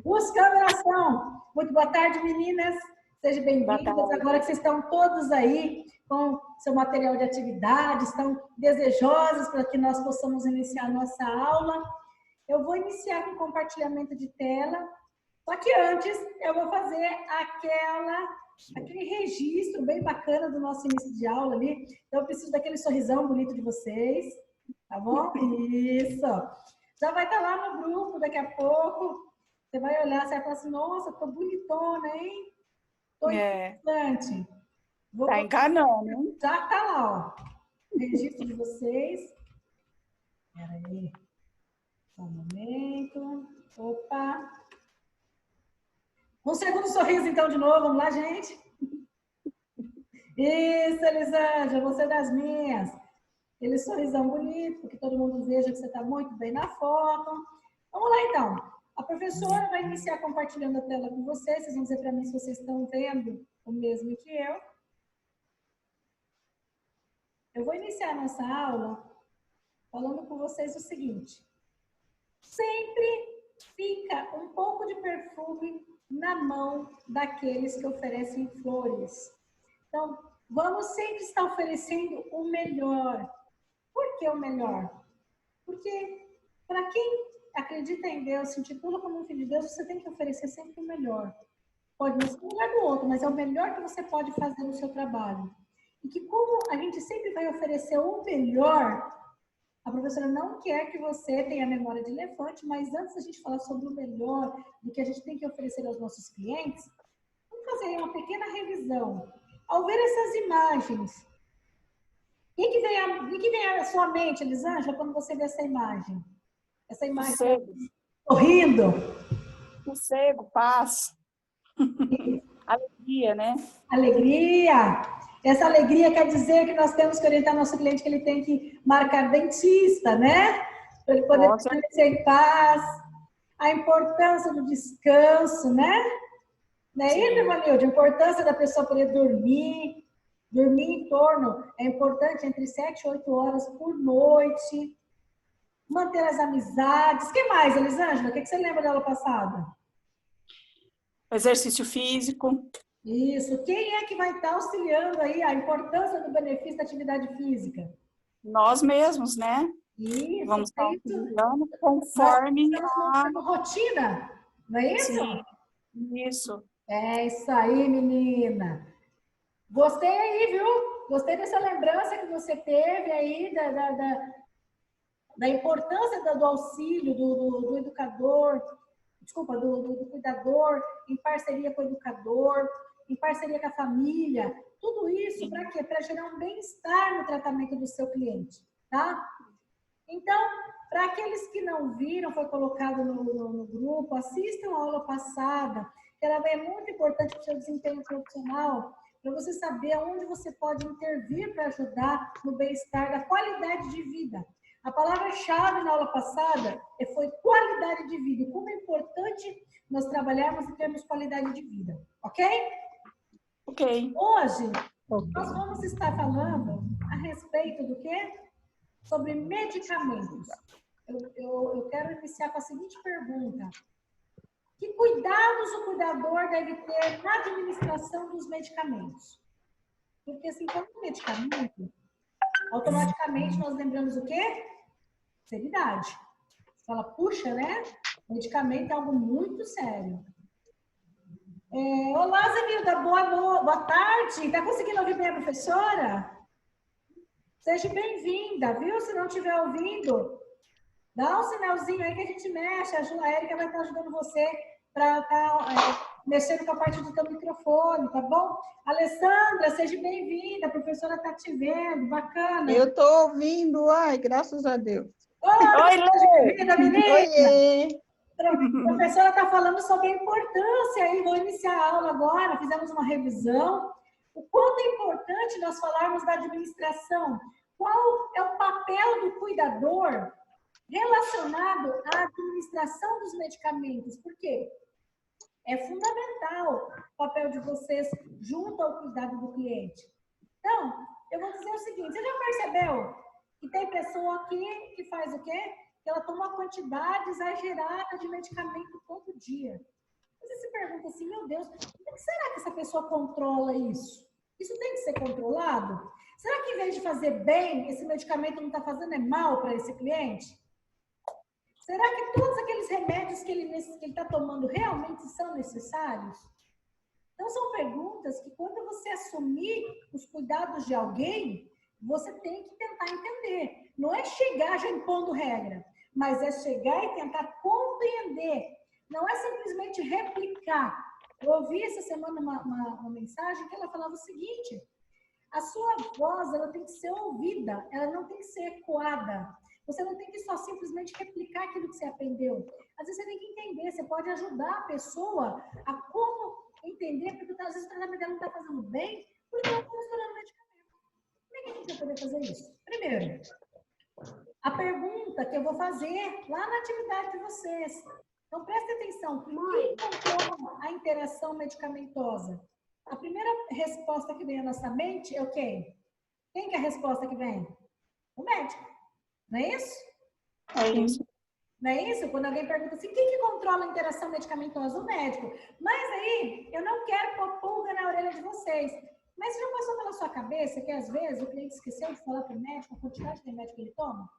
Buscando ação. Muito boa tarde, meninas. Sejam bem-vindas. Agora que vocês estão todos aí com seu material de atividade, estão desejosas para que nós possamos iniciar a nossa aula. Eu vou iniciar com compartilhamento de tela, só que antes eu vou fazer aquele registro bem bacana do nosso início de aula ali. Então, eu preciso daquele sorrisão bonito de vocês, tá bom? Isso. Já vai estar lá no grupo daqui a pouco. Você vai olhar, você vai falar assim, nossa, tô bonitona, hein? Tô interessante. Tá enganando, hein? Já tá lá, ó. Registro de vocês. Espera aí. Só um momento. Opa. Um segundo sorriso, então, de novo. Vamos lá, gente. Isso, Elisângela, você é das minhas. Aquele sorrisão bonito, que todo mundo veja que você está muito bem na foto. Vamos lá, então. A professora vai iniciar compartilhando a tela com vocês. Vocês vão dizer para mim se vocês estão vendo o mesmo que eu. Eu vou iniciar a nossa aula falando com vocês o seguinte. Sempre fica um pouco de perfume na mão daqueles que oferecem flores. Então, vamos sempre estar oferecendo o melhor. Por que o melhor? Porque para quem acredita em Deus, se intitula como um filho de Deus, você tem que oferecer sempre o melhor. Pode não ser o melhor do outro, mas é o melhor que você pode fazer no seu trabalho. E que como a gente sempre vai oferecer o melhor, a professora não quer que você tenha memória de elefante, mas antes da gente falar sobre o melhor do que a gente tem que oferecer aos nossos clientes, vamos fazer uma pequena revisão. Ao ver essas imagens, o que vem à sua mente, Elisângela, quando você vê essa imagem? Essa imagem sorrindo. Sossego, paz. Alegria, né? Alegria. Essa alegria quer dizer que nós temos que orientar nosso cliente que ele tem que marcar dentista, né? Para ele poder permanecer em paz. A importância do descanso, né? Não é isso, Evanilde? A importância da pessoa poder dormir. Dormir em torno, é importante, entre 7 e 8 horas por noite. Manter as amizades. O que mais, Elisângela? O que você lembra da aula passada? Exercício físico. Isso. Quem é que vai estar auxiliando aí a importância do benefício da atividade física? Nós mesmos, né? Isso. Vamos estar utilizando conforme a rotina, não é isso? Sim, isso. É isso aí, menina. Gostei aí, viu? Gostei dessa lembrança que você teve aí da importância do auxílio do educador, desculpa, do cuidador, em parceria com o educador, em parceria com a família. Tudo isso para quê? Para gerar um bem-estar no tratamento do seu cliente, tá? Então, para aqueles que não viram, foi colocado no grupo, assistam a aula passada, que ela é muito importante para o seu desempenho profissional, para você saber aonde você pode intervir para ajudar no bem-estar da qualidade de vida. A palavra-chave na aula passada foi qualidade de vida. Como é importante nós trabalharmos e termos qualidade de vida. Ok? Ok. Hoje, nós vamos estar falando a respeito do quê? Sobre medicamentos. Eu quero iniciar com a seguinte pergunta. Que cuidados o cuidador deve ter na administração dos medicamentos? Porque, assim, como medicamento, automaticamente nós lembramos o quê? Seriedade. Você fala, puxa, né? Medicamento é algo muito sério. Olá, Zenilda, boa tarde. Está conseguindo ouvir bem a professora? Seja bem-vinda, viu? Se não estiver ouvindo, dá um sinalzinho aí que a gente mexe. A Érica vai estar ajudando você para estar mexendo com a parte do teu microfone, tá bom? Alessandra, seja bem-vinda. A professora está te vendo, bacana. Eu estou ouvindo, ai, graças a Deus. Oi, bem-vinda, menina. Oiê. A professora está falando sobre a importância aí. Vou iniciar a aula agora, fizemos uma revisão. O quanto é importante nós falarmos da administração. Qual é o papel do cuidador relacionado à administração dos medicamentos? Por quê? É fundamental o papel de vocês junto ao cuidado do cliente. Então, eu vou dizer o seguinte, você já percebeu que tem pessoa aqui que faz o quê? porque ela toma uma quantidade exagerada de medicamento todo dia. Você se pergunta assim, meu Deus, como será que essa pessoa controla isso? Isso tem que ser controlado? Será que em vez de fazer bem, esse medicamento não está fazendo mal para esse cliente? Será que todos aqueles remédios que ele está tomando realmente são necessários? Então, são perguntas que quando você assumir os cuidados de alguém, você tem que tentar entender. Não é chegar já impondo regra, mas é chegar e tentar compreender. Não é simplesmente replicar. Eu ouvi essa semana uma mensagem que ela falava o seguinte: a sua voz, ela tem que ser ouvida, ela não tem que ser ecoada. Você não tem que só simplesmente replicar aquilo que você aprendeu. Às vezes você tem que entender, você pode ajudar a pessoa a como entender, porque às vezes o tratamento dela não está fazendo bem, porque ela está misturando medicamento. Como é que a gente vai poder fazer isso? Primeiro, a pergunta que eu vou fazer lá na atividade de vocês. Então, preste atenção. Quem controla a interação medicamentosa? A primeira resposta que vem à nossa mente é o quê? Quem que é a resposta que vem? O médico. Não é isso? É isso. Não é isso? Quando alguém pergunta assim, quem que controla a interação medicamentosa? O médico. Mas aí, eu não quero pôr pulga na orelha de vocês. Mas já passou pela sua cabeça que às vezes o cliente esqueceu de falar para o médico a quantidade de remédio que ele toma?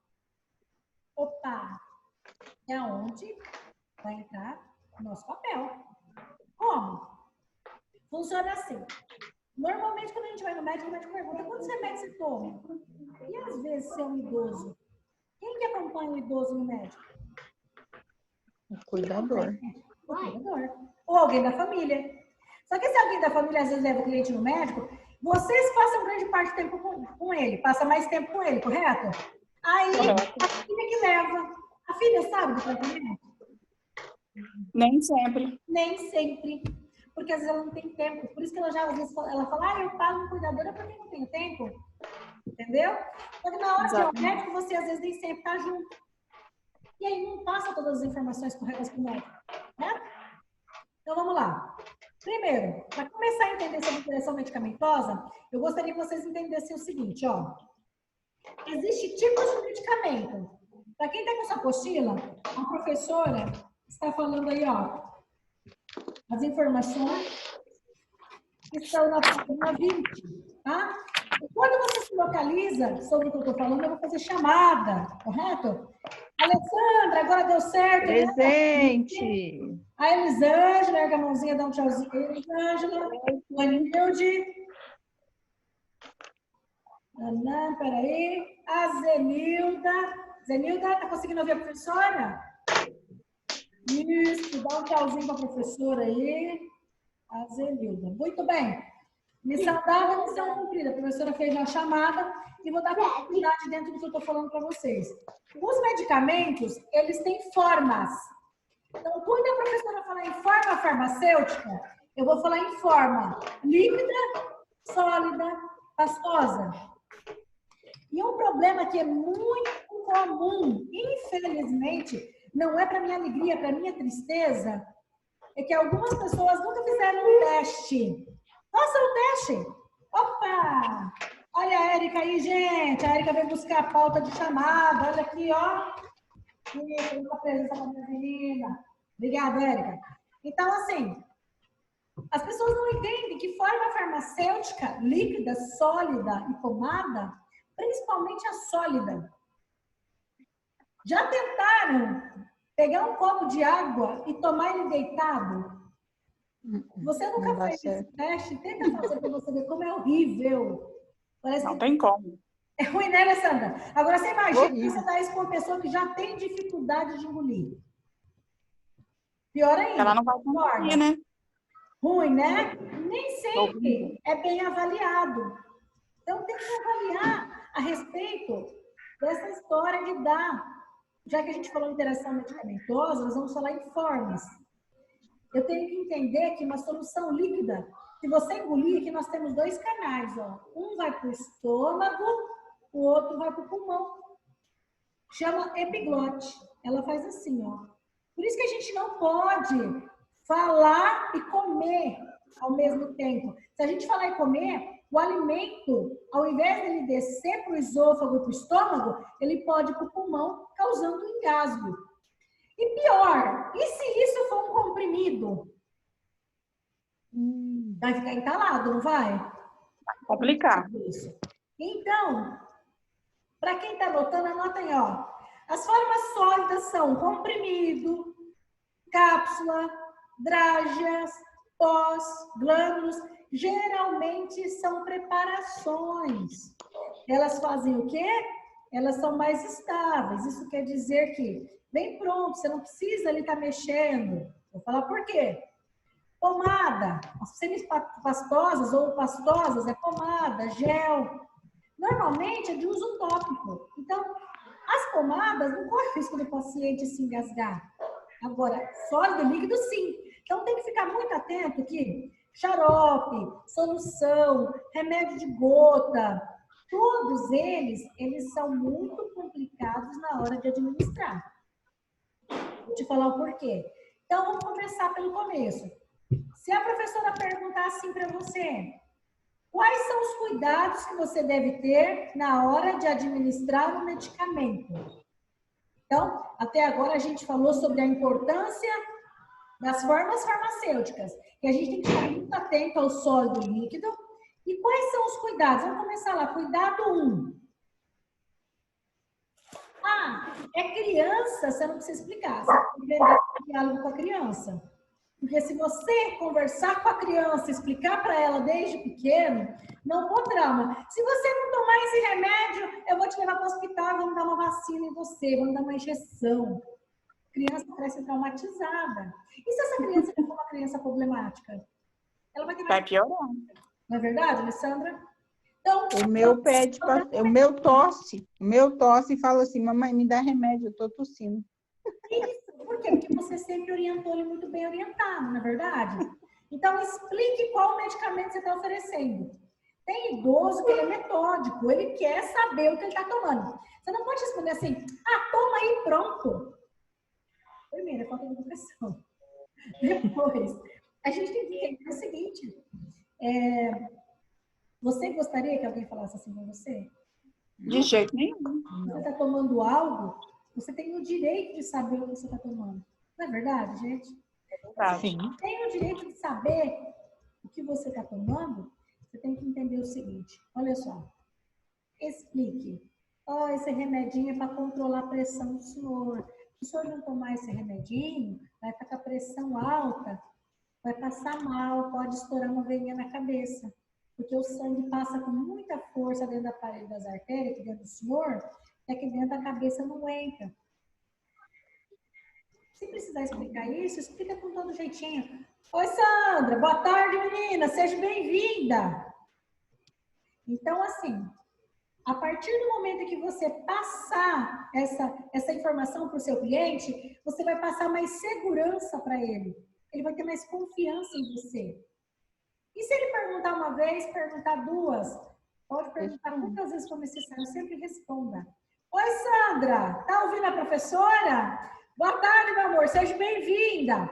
Opa! É onde vai entrar o nosso papel. Como? Funciona assim. Normalmente, quando a gente vai no médico, o médico pergunta quantos remédios você toma? E às vezes, você é um idoso. Quem que acompanha o idoso no médico? O cuidador. O cuidador. Ou alguém da família. Só que se alguém da família, às vezes, leva o cliente no médico, vocês passam grande parte do tempo com ele. Passa mais tempo com ele, correto? Aí, a filha que leva. A filha sabe do tratamento? Nem sempre. Nem sempre. Porque às vezes ela não tem tempo. Por isso que ela já, às vezes, ela fala, eu pago um cuidadora porque não tenho tempo. Entendeu? Porque na hora de ir ao médico, você às vezes nem sempre está junto. E aí não passa todas as informações corretas para o médico. Né? Então vamos lá. Primeiro, para começar a entender sobre interação medicamentosa, eu gostaria que vocês entendessem o seguinte, ó. Existem tipos de medicamento. Para quem está com sua apostila, a professora está falando aí, ó, as informações que estão na página 20, tá? E quando você se localiza sobre o que eu estou falando, eu vou fazer chamada, correto? Alessandra, agora deu certo. Presente. Né? A Elisângela, erga a mãozinha, dá um tchauzinho. Elisângela, o Anilde. Ana, peraí. A Zenilda. Zenilda, tá conseguindo ouvir a professora? Isso, dá um tchauzinho para a professora aí. A Zenilda. Muito bem. Missão dada, missão cumprida. A professora fez a chamada e vou dar continuidade dentro do que eu estou falando para vocês. Os medicamentos, eles têm formas. Então, quando a professora falar em forma farmacêutica, eu vou falar em forma líquida, sólida, pastosa. E um problema que é muito comum, infelizmente, não é para minha alegria, é para minha tristeza, é que algumas pessoas nunca fizeram um teste. Faça o teste. Opa! Olha a Érica aí, gente. A Érica veio buscar a pauta de chamada. Olha aqui, ó. Muita presença com a minha menina. Obrigada, Érica. Então, assim, as pessoas não entendem que forma farmacêutica, líquida, sólida e pomada, principalmente a sólida. Já tentaram pegar um copo de água e tomar ele deitado? Você nunca fez esse teste? Tenta fazer para você ver como é horrível. Parece não tem como. É ruim, né, Alessandra? Agora, você imagina você dar isso para uma pessoa que já tem dificuldade de engolir. Pior ainda. Ela não vai conseguir, né? Ruim, né? Nem sempre é bem avaliado. Então, tem que avaliar a respeito dessa história de dar. Já que a gente falou em interação medicamentosa, nós vamos falar em formas. Eu tenho que entender que uma solução líquida, se você engolir, que nós temos dois canais, ó. Um vai para o estômago, o outro vai para o pulmão. Chama epiglote. Ela faz assim, ó. Por isso que a gente não pode falar e comer ao mesmo tempo. Se a gente falar e comer, o alimento, ao invés dele descer para o esôfago e para o estômago, ele pode ir para o pulmão, causando um engasgo. E pior, e se isso for um comprimido? Vai ficar entalado, não vai? Complicar. Isso. Então, para quem está anotando, anotem, ó. As formas sólidas são comprimido, cápsula, drágeas, pós, glândulos. Geralmente são preparações. Elas fazem o quê? Elas são mais estáveis. Isso quer dizer que vem pronto, você não precisa ali estar mexendo. Vou falar por quê. Pomada, as semipastosas ou pastosas é pomada, gel. Normalmente é de uso tópico. Então, as pomadas não correm risco do paciente se engasgar. Agora, sólido e líquido, sim. Então, tem que ficar muito atento que xarope, solução, remédio de gota, todos eles são muito complicados na hora de administrar. Vou te falar o porquê. Então, vamos começar pelo começo. Se a professora perguntar assim para você, quais são os cuidados que você deve ter na hora de administrar um medicamento? Então, até agora a gente falou sobre a importância das formas farmacêuticas, que a gente tem que estar muito atento ao sólido e líquido. E quais são os cuidados? Vamos começar lá. Cuidado 1. Ah, é criança, você não precisa explicar. Você tem que aprender o diálogo com a criança. Porque se você conversar com a criança, explicar para ela desde pequeno, não pôr trauma. Se você não tomar esse remédio, eu vou te levar para o hospital, vamos dar uma vacina em você, vamos dar uma injeção. A criança cresce traumatizada. E se essa criança for uma criança problemática? Ela vai ter mais... Vai piorar. Não é verdade, Alessandra? Então, O meu tosse e fala assim, mamãe, me dá remédio, eu tô tossindo. Isso. Por quê? Porque você sempre orientou ele muito bem orientado, não é verdade? Então, explique qual medicamento você está oferecendo. Tem idoso que ele é metódico, ele quer saber o que ele está tomando. Você não pode responder assim, toma aí e pronto. Primeiro, é falta de educação. Depois, a gente tem que entender o seguinte, você gostaria que alguém falasse assim com você? De jeito nenhum. Você está tomando algo, você tem o direito de saber o que você está tomando. Não é verdade, gente? Sim. Tem o direito de saber o que você está tomando, você tem que entender o seguinte. Olha só. Explique. Esse remedinho é para controlar a pressão do senhor. Se o senhor não tomar esse remedinho, vai estar com a pressão alta, vai passar mal, pode estourar uma veinha na cabeça. Porque o sangue passa com muita força dentro da parede das artérias, aqui dentro do senhor, e aqui dentro da cabeça não entra. Se precisar explicar isso, explica com todo jeitinho. Oi, Sandra, boa tarde, menina, seja bem-vinda. Então, assim, a partir do momento que você passar essa informação para o seu cliente, você vai passar mais segurança para ele. Ele vai ter mais confiança em você. E se ele perguntar uma vez, perguntar duas, pode perguntar quantas vezes for necessário, sempre responda. Oi, Sandra, tá ouvindo a professora? Boa tarde, meu amor, seja bem-vinda.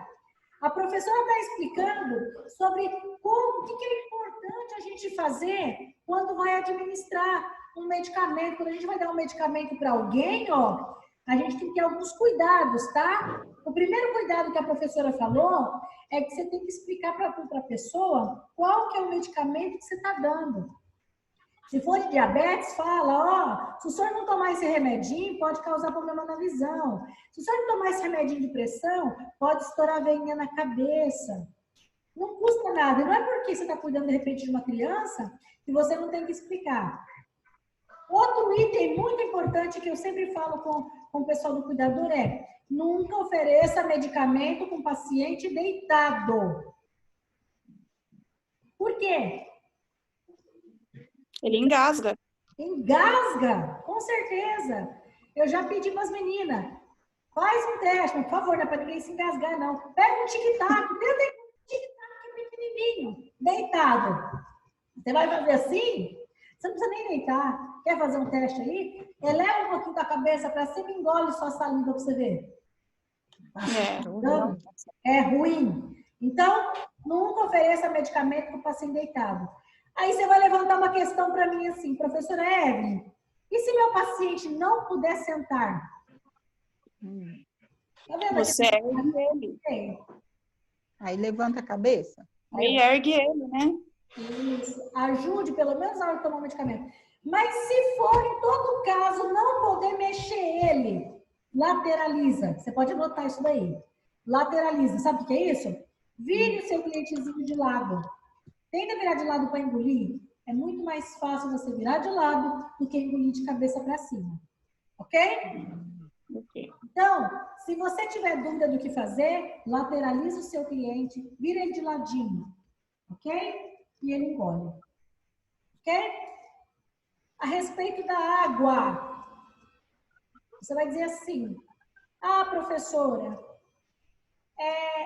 A professora está explicando sobre o que é importante a gente fazer quando vai administrar um medicamento. Quando a gente vai dar um medicamento para alguém, ó, a gente tem que ter alguns cuidados, tá? O primeiro cuidado que a professora falou é que você tem que explicar para a pessoa qual que é o medicamento que você está dando. Se for de diabetes, fala, se o senhor não tomar esse remedinho, pode causar problema na visão. Se o senhor não tomar esse remedinho de pressão, pode estourar a veinha na cabeça. Não custa nada. E não é porque você está cuidando, de repente, de uma criança que você não tem que explicar. Outro item muito importante que eu sempre falo com o pessoal do cuidador é nunca ofereça medicamento com paciente deitado. Por quê? Ele engasga. Engasga, com certeza. Eu já pedi para as meninas, faz um teste, por favor, não é para ninguém se engasgar, não. Pega um tic-tac, tenta um tic-tac pequenininho, deitado. Você vai fazer assim? Você não precisa nem deitar. Quer fazer um teste aí? Eleva um pouquinho da cabeça para cima e engole sua saliva para você ver. É ruim. Então, nunca ofereça medicamento para o paciente deitado. Aí você vai levantar uma questão para mim assim, professora Evelyn, e se meu paciente não puder sentar? Tá vendo Você aqui? ergue ele. Aí levanta a cabeça. Aí ergue ele, né? Isso. Ajude, pelo menos, na hora de tomar o medicamento. Mas se for, em todo caso, não poder mexer ele, lateraliza. Você pode anotar isso daí. Lateraliza. Sabe o que é isso? Vire o seu clientezinho de lado. Tenta virar de lado para engolir. É muito mais fácil você virar de lado do que engolir de cabeça para cima. Ok? Ok. Então, se você tiver dúvida do que fazer, lateraliza o seu cliente, vira ele de ladinho. Ok? E ele engole. Ok? A respeito da água, você vai dizer assim, professora,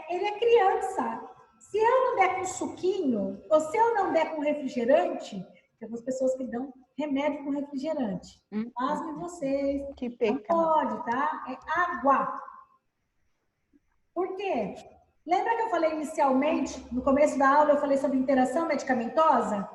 ele é criança. Se eu não der com suquinho, ou se eu não der com refrigerante, tem algumas pessoas que dão remédio com refrigerante. Pasmem vocês. Que Não pecado. pode, tá? É água. Por quê? Lembra que eu falei inicialmente, no começo da aula, eu falei sobre interação medicamentosa?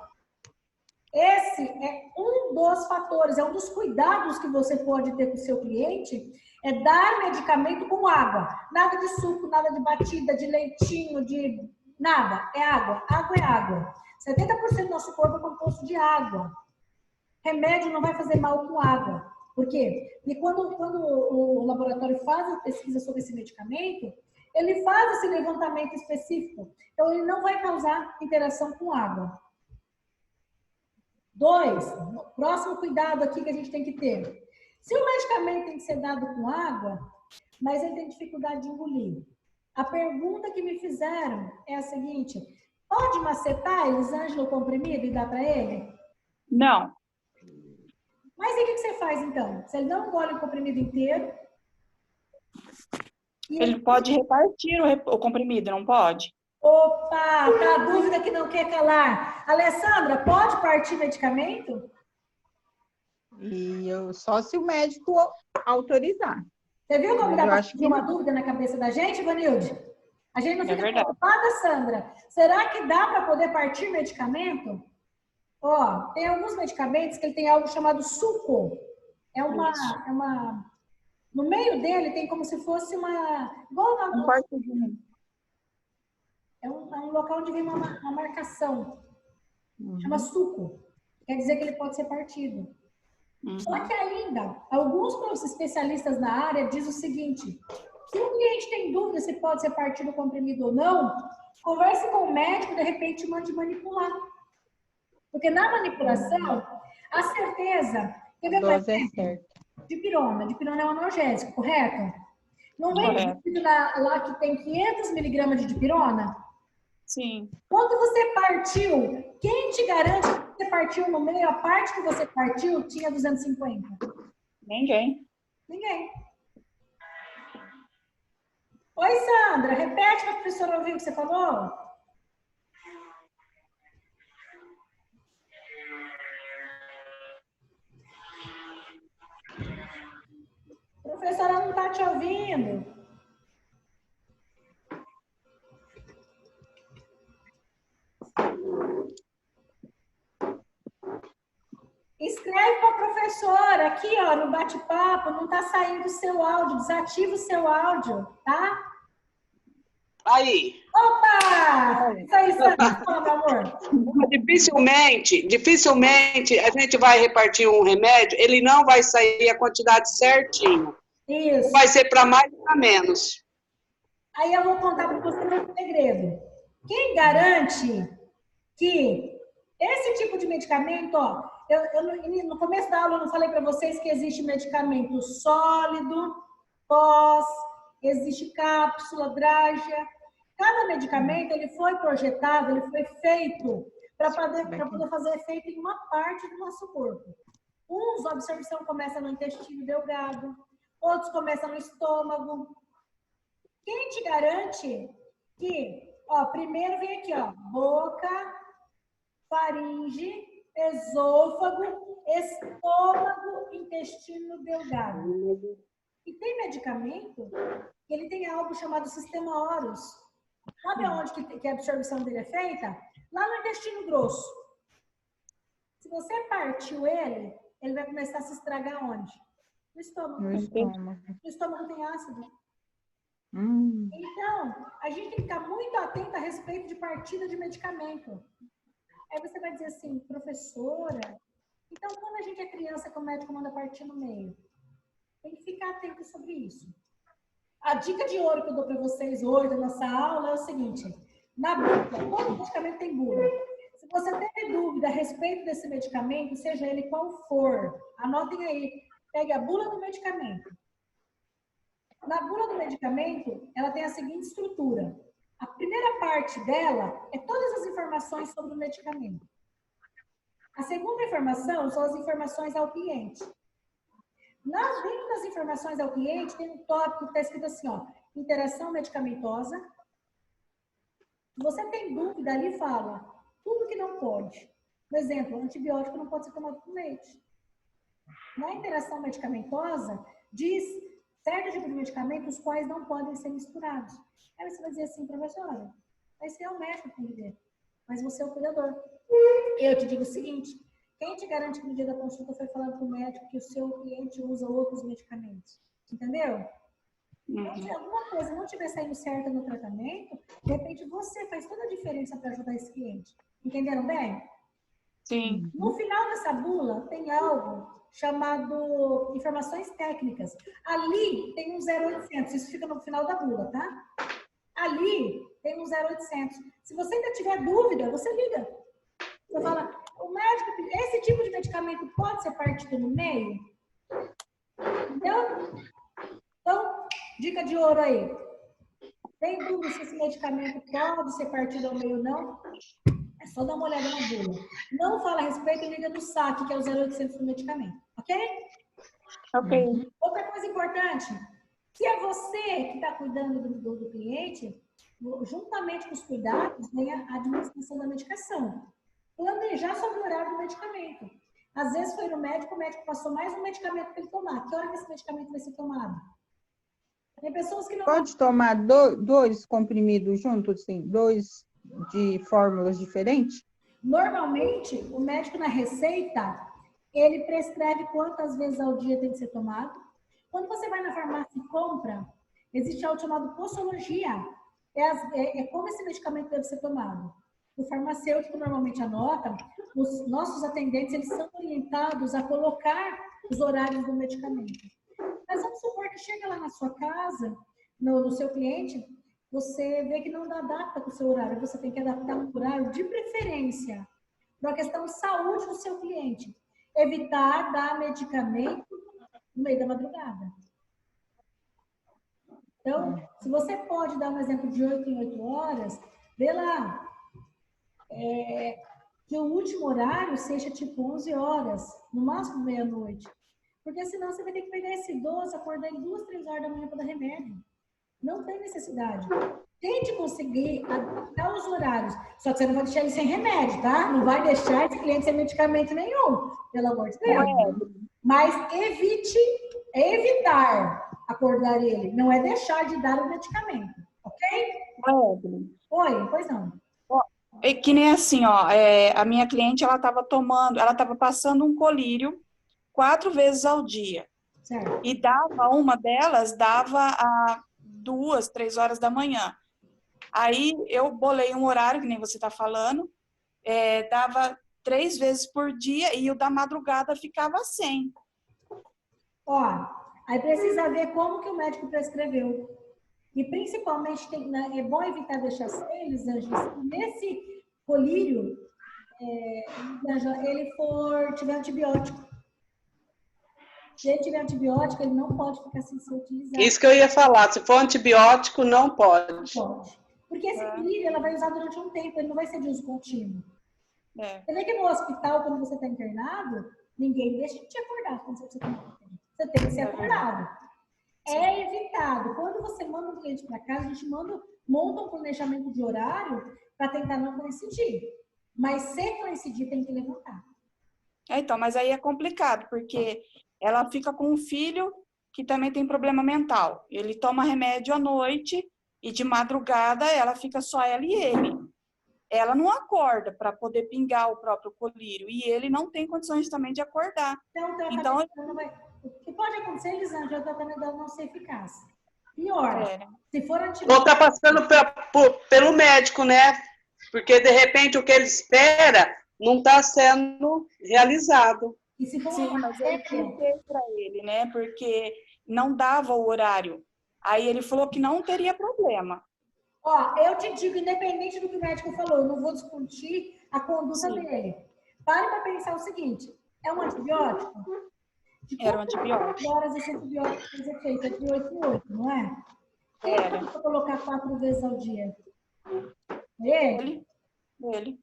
Esse é um dos fatores, é um dos cuidados que você pode ter com o seu cliente, é dar medicamento com água. Nada de suco, nada de batida, de leitinho, de nada. É água. Água é água. 70% do nosso corpo é composto de água. Remédio não vai fazer mal com água. Por quê? Porque quando o laboratório faz a pesquisa sobre esse medicamento, ele faz esse levantamento específico. Então, ele não vai causar interação com água. 2, próximo cuidado aqui que a gente tem que ter. Se o medicamento tem que ser dado com água, mas ele tem dificuldade de engolir, a pergunta que me fizeram é a seguinte: pode macetar Elisângela o comprimido e dar para ele? Não. Mas e o que você faz então? Se ele não engole o comprimido inteiro? Ele pode repartir o comprimido, não pode? Opa, tá a dúvida que não quer calar. Alessandra, pode partir medicamento? E só se o médico autorizar. Você viu como Mas dá eu para acho fazer que uma não. dúvida na cabeça da gente, Vanilde? A gente não É fica verdade. preocupada, Sandra. Será que dá para poder partir medicamento? Ó, tem alguns medicamentos que ele tem algo chamado suco. No meio dele tem como se fosse uma... Um partidinho. É um local onde vem uma marcação. Chama suco. Quer dizer que ele pode ser partido. Só que ainda, alguns especialistas na área dizem o seguinte: se o cliente tem dúvida se pode ser partido o comprimido ou não, converse com o médico, de repente mande manipular. Porque na manipulação, a certeza... Quer ver A dose é certa. Dipirona. Dipirona é um analgésico, correto? Não vem Correto. escrito lá que tem 500 miligramas de dipirona? Sim. Quando você partiu, quem te garante que você partiu no meio, a parte que você partiu tinha 250? Ninguém. Ninguém. Oi, Sandra, repete para a professora ouvir o que você falou. A professora não está te ouvindo. Escreve para a professora aqui, ó, no bate-papo, não está saindo o seu áudio, desativa o seu áudio, tá? Aí. Opa! Isso aí, Sandra, fala, meu amor. Dificilmente a gente vai repartir um remédio, ele não vai sair a quantidade certinho. Isso. Vai ser para mais ou para menos. Aí eu vou contar para você um segredo. Quem garante que esse tipo de medicamento, ó, no começo da aula eu não falei para vocês que existe medicamento sólido, pós, existe cápsula, drágia. Cada medicamento ele foi projetado, ele foi feito para poder fazer efeito em uma parte do nosso corpo. Uns, a absorção começa no intestino delgado, outros começam no estômago. Quem te garante que, ó, primeiro vem aqui, ó, boca, faringe, esôfago, estômago, intestino delgado. E tem medicamento que ele tem algo chamado sistema Horus. Sabe onde que a absorção dele é feita? Lá no intestino grosso. Se você partiu ele, ele vai começar a se estragar onde? No estômago. No estômago. No estômago tem ácido. Hum. Então, a gente tem que ficar muito atento a respeito de partida de medicamento. Aí você vai dizer assim, professora, então quando a gente é criança que o médico manda partir no meio, tem que ficar atento sobre isso. A dica de ouro que eu dou para vocês hoje na nossa aula é o seguinte, na bula, todo medicamento tem bula. Se você teve dúvida a respeito desse medicamento, seja ele qual for, anotem aí, pegue a bula do medicamento. Na bula do medicamento, ela tem a seguinte estrutura. A primeira parte dela é todas as informações sobre o medicamento. A segunda informação são as informações ao cliente. Dentro das informações ao cliente, tem um tópico que está escrito assim, ó, interação medicamentosa. Se você tem dúvida, ali fala tudo que não pode. Por exemplo, antibiótico não pode ser tomado com leite. Na interação medicamentosa, diz certos tipos de medicamentos os quais não podem ser misturados. Aí você vai dizer assim, professora, esse é o médico que tem que ver, mas você é o cuidador. Eu te digo o seguinte, quem te garante que no dia da consulta foi falando com o médico que o seu cliente usa outros medicamentos? Entendeu? Então, se alguma coisa não estiver saindo certa no tratamento, de repente você faz toda a diferença para ajudar esse cliente. Entenderam bem? Sim. No final dessa bula, tem algo chamado informações técnicas. Ali tem um 0800, isso fica no final da bula, tá? Ali tem um 0800. Se você ainda tiver dúvida, você liga. Você fala, o médico, esse tipo de medicamento pode ser partido no meio? Entendeu? Então, dica de ouro aí. Tem dúvida se esse medicamento pode ser partido ao meio ou não? É só dar uma olhada na bula. Não fala a respeito e liga no saque, que é o 0800 do medicamento. Ok? Ok. Outra coisa importante. Se é você que está cuidando do cliente, juntamente com os cuidados, vem a administração da medicação. Planejar sobre o horário do medicamento. Às vezes foi no médico, o médico passou mais um medicamento para ele tomar. Que hora que esse medicamento vai ser tomado? Tem pessoas que não... Pode tomar dois comprimidos juntos, assim, dois de fórmulas diferentes? Normalmente, o médico na receita, ele prescreve quantas vezes ao dia tem que ser tomado. Quando você vai na farmácia e compra, existe algo chamado posologia. É como esse medicamento deve ser tomado. O farmacêutico normalmente anota, os nossos atendentes, eles são orientados a colocar os horários do medicamento. Mas vamos supor que chega lá na sua casa, no seu cliente, você vê que não dá data com o seu horário, você tem que adaptar um horário de preferência para a questão de saúde do seu cliente. Evitar dar medicamento no meio da madrugada. Então, se você pode dar um exemplo de 8 em 8 horas, vê lá que o último horário seja tipo 11 horas, no máximo meia-noite. Porque senão você vai ter que pegar esse idoso, acordar em 2, 3 horas da manhã para dar remédio. Não tem necessidade. Tente conseguir adaptar os horários. Só que você não vai deixar ele sem remédio, tá? Não vai deixar esse cliente sem medicamento nenhum, pelo amor de Deus. Mas evitar acordar ele. Não é deixar de dar o medicamento, ok? Oi, pois não. É que nem assim, ó, a minha cliente, ela estava passando um colírio 4 vezes ao dia. Certo. E uma delas dava a 2, 3 horas da manhã. Aí eu bolei um horário, que nem você está falando, dava 3 vezes por dia e o da madrugada ficava sem. Ó, aí precisa ver como que o médico prescreveu. E principalmente é bom evitar deixar eles, Ângela, se nesse colírio ele tiver antibiótico. Se ele tiver antibiótico, ele não pode ficar sem ser utilizado. Isso que eu ia falar, se for antibiótico, não pode. Não pode. Porque esse colírio ela vai usar durante um tempo, ele não vai ser de uso contínuo. Você vê que no hospital, quando você está internado, ninguém deixa de te acordar quando você está internado. Você tem que ser acordado. É evitado. Quando você manda um cliente para casa, a gente monta um planejamento de horário para tentar não coincidir. Mas se coincidir, tem que levantar. Então, mas aí é complicado, porque ela fica com um filho que também tem problema mental. Ele toma remédio à noite e de madrugada ela fica só ela e ele. ela não acorda para poder pingar o próprio colírio. E ele não tem condições também de acordar. Então, o Então, tratamento não vai... O que pode acontecer, Elisângela, é o tratamento dela não ser eficaz. Pior, se for Ou antibiótico... tá passando pelo médico, né? Porque, de repente, o que ele espera não está sendo realizado. E se for sim, uma mas eu bactéria... expliquei para ele, né? Porque não dava o horário. Aí ele falou que não teria problema. Ó, eu te digo, independente do que o médico falou, eu não vou discutir a conduta dele. Pare para pensar o seguinte, é um antibiótico? De Era um quantas antibiótico. horas esse antibiótico faz efeito? É de 8 em 8, não é? Quem Era. pode colocar 4 vezes ao dia? Ele? Ele.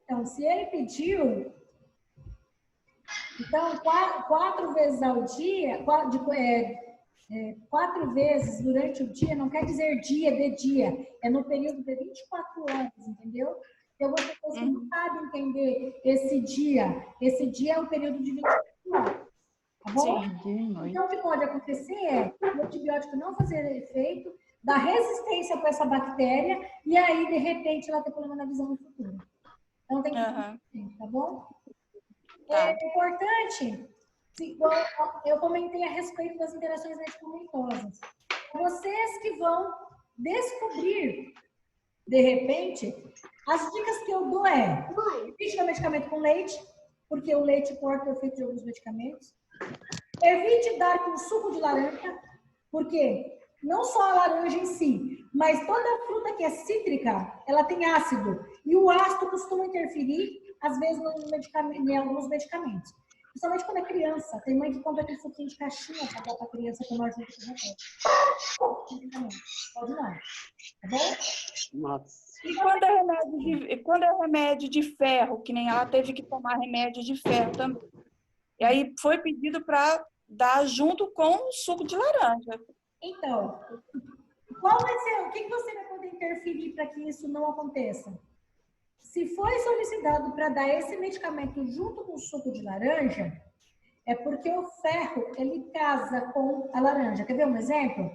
Então, se ele pediu, então 4 vezes ao dia, 4 vezes durante o dia, não quer dizer dia de dia, é no período de 24 horas, entendeu? Então, você não sabe entender esse dia. Esse dia é um período de 24 horas, tá bom? Sim. Então, o que pode acontecer é o antibiótico não fazer efeito, dar resistência para essa bactéria, e aí, de repente, ela ter problema na visão no futuro. Então, tem que ter, tá bom? Tá. É importante, eu comentei a respeito das interações medicamentosas. Vocês que vão descobrir, de repente, as dicas que eu dou é: evite dar medicamento com leite, porque o leite corta o efeito de alguns medicamentos. Evite dar com suco de laranja, porque não só a laranja em si, mas toda fruta que é cítrica, ela tem ácido. E o ácido costuma interferir, às vezes, em alguns medicamentos. Principalmente quando é criança. Tem mãe que compra aquele suquinho de caixinha para dar para a criança tomar junto com o remédio. Pode não. Tá bom? Nossa. E quando é remédio de ferro, que nem ela teve que tomar remédio de ferro também. E aí foi pedido para dar junto com o suco de laranja. Então, qual vai ser, o que você vai poder interferir para que isso não aconteça? Se foi solicitado para dar esse medicamento junto com o suco de laranja, é porque o ferro, ele casa com a laranja. Quer ver um exemplo?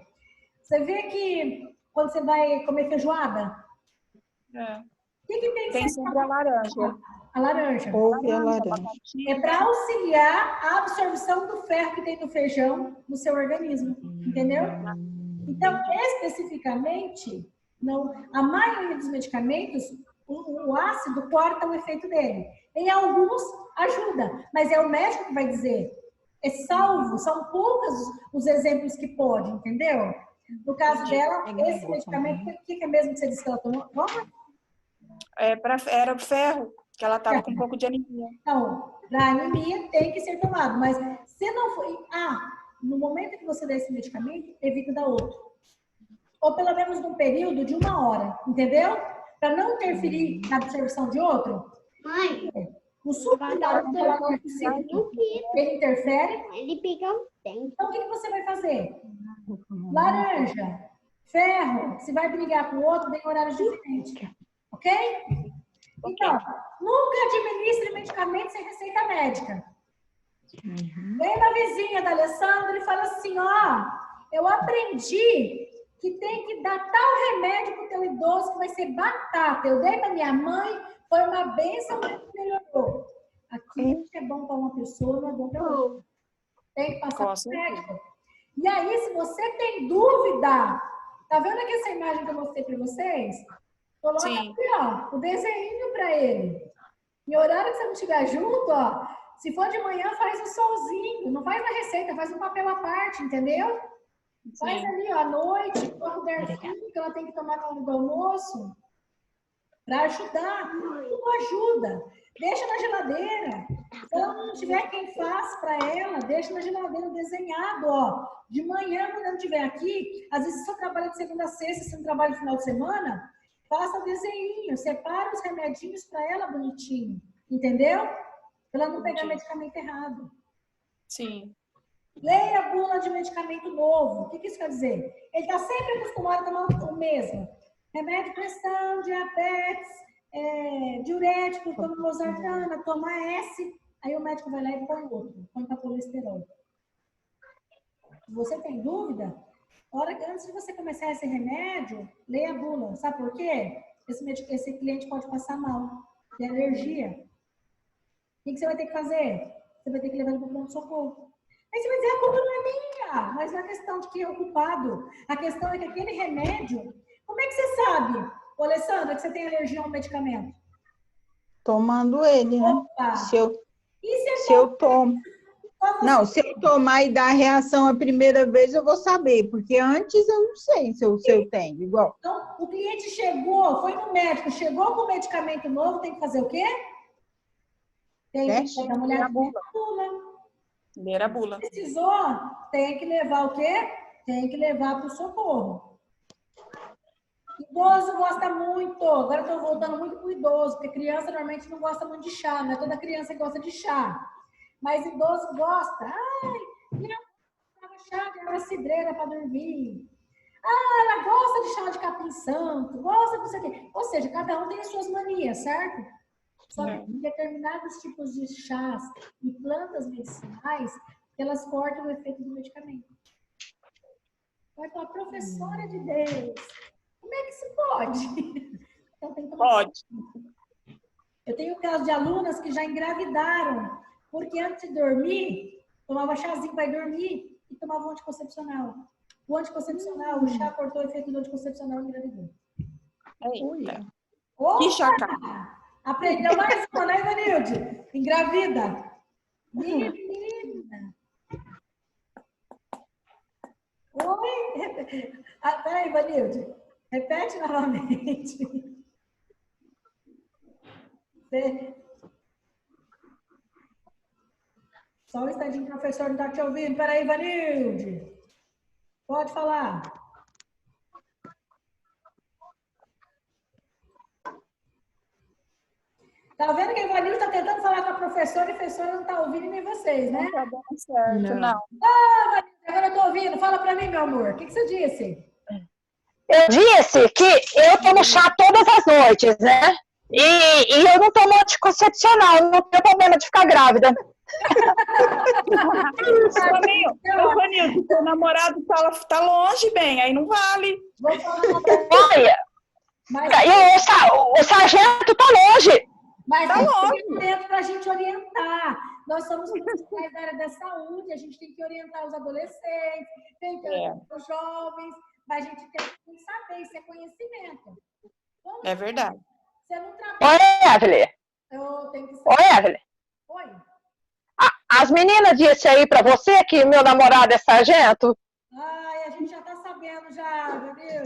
Você vê que quando você vai comer feijoada, o que tem Tem sempre a laranja. A laranja. Couve a laranja. É para auxiliar a absorção do ferro que tem no feijão no seu organismo, entendeu? Então, especificamente, a maioria dos medicamentos, o ácido corta o efeito dele. Em alguns, ajuda, mas é o médico que vai dizer. É salvo, são poucos os exemplos que pode, entendeu? No caso dela, esse medicamento, o que é mesmo que você disse que ela tomou? Era o ferro, que ela estava com um pouco de anemia. Então, para anemia tem que ser tomado, mas se não for... no momento que você dá esse medicamento, evita dar outro. Ou pelo menos num período de 1 hora, entendeu? Para não interferir na absorção de outro. Mãe, O suco de laranja, ele interfere. ele pica um tempo. Então, o que você vai fazer? Laranja, ferro, se vai brigar com o outro, tem horários diferentes. Ok? Então, nunca administre medicamento sem receita médica. Vem na vizinha da Alessandra e fala assim, eu aprendi que tem que dar tal remédio pro teu idoso que vai ser batata. Eu dei pra minha mãe, foi uma bênção, mas melhorou. Aquilo que é bom para uma pessoa, não é bom para outra. Tem que passar pro médico. E aí, se você tem dúvida, tá vendo aqui essa imagem que eu mostrei para vocês? Coloca aqui, o desenho para ele. Em horário que você não estiver junto, se for de manhã, faz um solzinho. Não faz na receita, faz um papel à parte, entendeu? Faz ali, à noite, com o derfinho que ela tem que tomar na hora do almoço. Para ajudar. Tudo ajuda. Deixa na geladeira. Se ela não tiver quem faz para ela, deixa na geladeira desenhado, De manhã, quando ela estiver aqui, às vezes você trabalha de segunda a sexta, você não trabalha no final de semana, faça desenho, separa os remedinhos para ela bonitinho, entendeu? Para ela não pegar medicamento errado. Sim. Leia a bula de medicamento novo. O que isso quer dizer? Ele está sempre acostumado a tomar o mesmo. Remédio, pressão, diabetes, diurético, toma losartana, toma S. Aí o médico vai lá e põe outro, põe para colesterol. Se você tem dúvida, antes de você começar esse remédio, leia a bula. Sabe por quê? esse cliente pode passar mal, tem alergia. O que você vai ter que fazer? Você vai ter que levar ele para o pronto-socorro. Aí você vai dizer, a culpa não é minha, mas não é questão de quem é o culpado. A questão é que aquele remédio, como é que você sabe, ô, Alessandra, que você tem alergia a um medicamento? Tomando ele, né? Opa! Se eu E Se eu tomo. Não, se eu tomar e dar reação a primeira vez, eu vou saber, porque antes eu não sei se eu tenho, igual. Então, o cliente chegou, foi no médico, chegou com medicamento novo, tem que fazer o quê? Tem que dar uma olhada na bula. Ler a bula. Precisou, tem que levar o quê? Tem que levar para o socorro. Idoso gosta muito, agora estou voltando muito para o idoso, porque criança normalmente não gosta muito de chá, não é toda criança que gosta de chá. Mas idoso gosta. Ai, minha mãe toma chá de água cidreira para dormir. Ah, ela gosta de chá de capim-santo, gosta de não sei o quê. Ou seja, cada um tem as suas manias, certo? Só que determinados tipos de chás e plantas medicinais, elas cortam o efeito do medicamento. Vai falar, professora de Deus, como é que se pode? Então, tem que tomar. Pode. Eu tenho casos de alunas que já engravidaram, porque antes de dormir, tomava chazinho para dormir e tomava um anticoncepcional. O anticoncepcional, o chá cortou o efeito do anticoncepcional e engravidou. Eita. Opa! Que chacá. Aprendeu mais uma, né, Ivanilde? Engravida. Menina. Oi? Peraí, Ivanilde. Repete novamente. Só o estadinho professor não está te ouvindo. Peraí, Ivanilde. Pode falar. Tá vendo que a Ivanilde está tentando falar com a professora e a professora não está ouvindo nem vocês, né? Não tá dando certo, não. Ah, Ivanilde, agora eu tô ouvindo. Fala para mim, meu amor. O que você disse? Eu disse que eu tomo chá todas as noites, né? E eu não tomo anticoncepcional, não tenho problema de ficar grávida. Vanildo, seu namorado tá longe, bem, aí não vale. Vou falar uma Olha, o sargento tá longe. Mas Tá tem longe. tempo para a gente orientar. Nós somos profissionais da área da saúde, a gente tem que orientar os adolescentes, tem que orientar os jovens, mas a gente tem que saber, isso é conhecimento. Vamos É verdade. Você não trabalha. Oi, Evelyn. Eu tenho que saber. Oi, Evelyn. Oi. As meninas disseram aí pra você que meu namorado é sargento? Ai, a gente já tá sabendo já, meu Deus.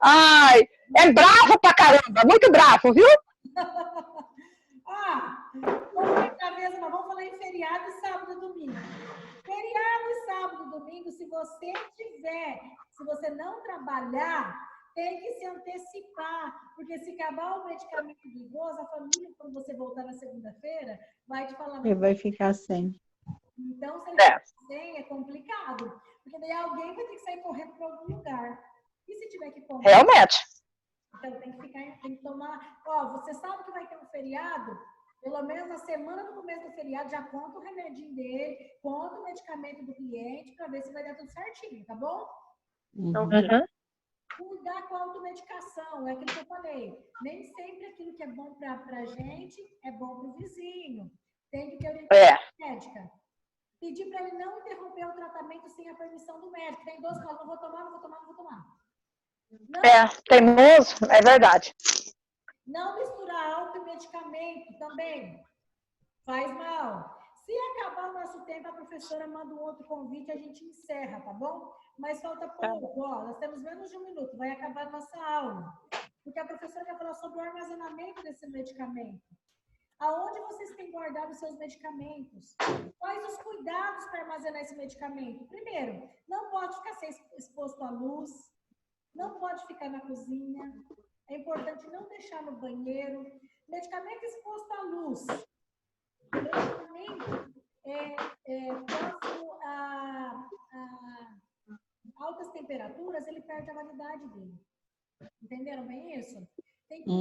Ai, é bravo pra caramba, muito bravo, viu? Vamos falar em feriado e sábado e domingo. Feriado e sábado e domingo, se você não trabalhar, tem que se antecipar, porque se acabar o medicamento do idoso, a família, quando você voltar na segunda-feira, vai te falar... Ele vai ficar sem. Então, se ele ficar sem, é complicado, porque daí alguém vai ter que sair correndo para algum lugar. E se tiver que comprar? Realmente. Então, tem que tomar... Ó, você sabe que vai ter um feriado, pelo menos na semana do começo do feriado, já conta o remedinho dele, conta o medicamento do cliente, para ver se vai dar tudo certinho, tá bom? Uhum. Cuidar com a automedicação, é aquilo que eu falei. Nem sempre aquilo que é bom para a gente é bom para o vizinho. Tem que ter orientação médica. Pedir para ele não interromper o tratamento sem a permissão do médico. Tem idoso que fala, não vou tomar. Não, teimoso, é verdade. não misturar álcool e medicamento também. Faz mal. Se acabar o nosso tempo, a professora manda um outro convite e a gente encerra, tá bom? Mas falta pouco, ó, nós temos menos de 1 minuto, vai acabar a nossa aula. Porque a professora vai falar sobre o armazenamento desse medicamento. Aonde vocês têm guardado os seus medicamentos? Quais os cuidados para armazenar esse medicamento? Primeiro, não pode ficar exposto à luz, não pode ficar na cozinha, é importante não deixar no banheiro. Medicamento exposto à luz. Medicamento próximo a altas temperaturas, ele perde a validade dele. Entenderam bem isso? Tem que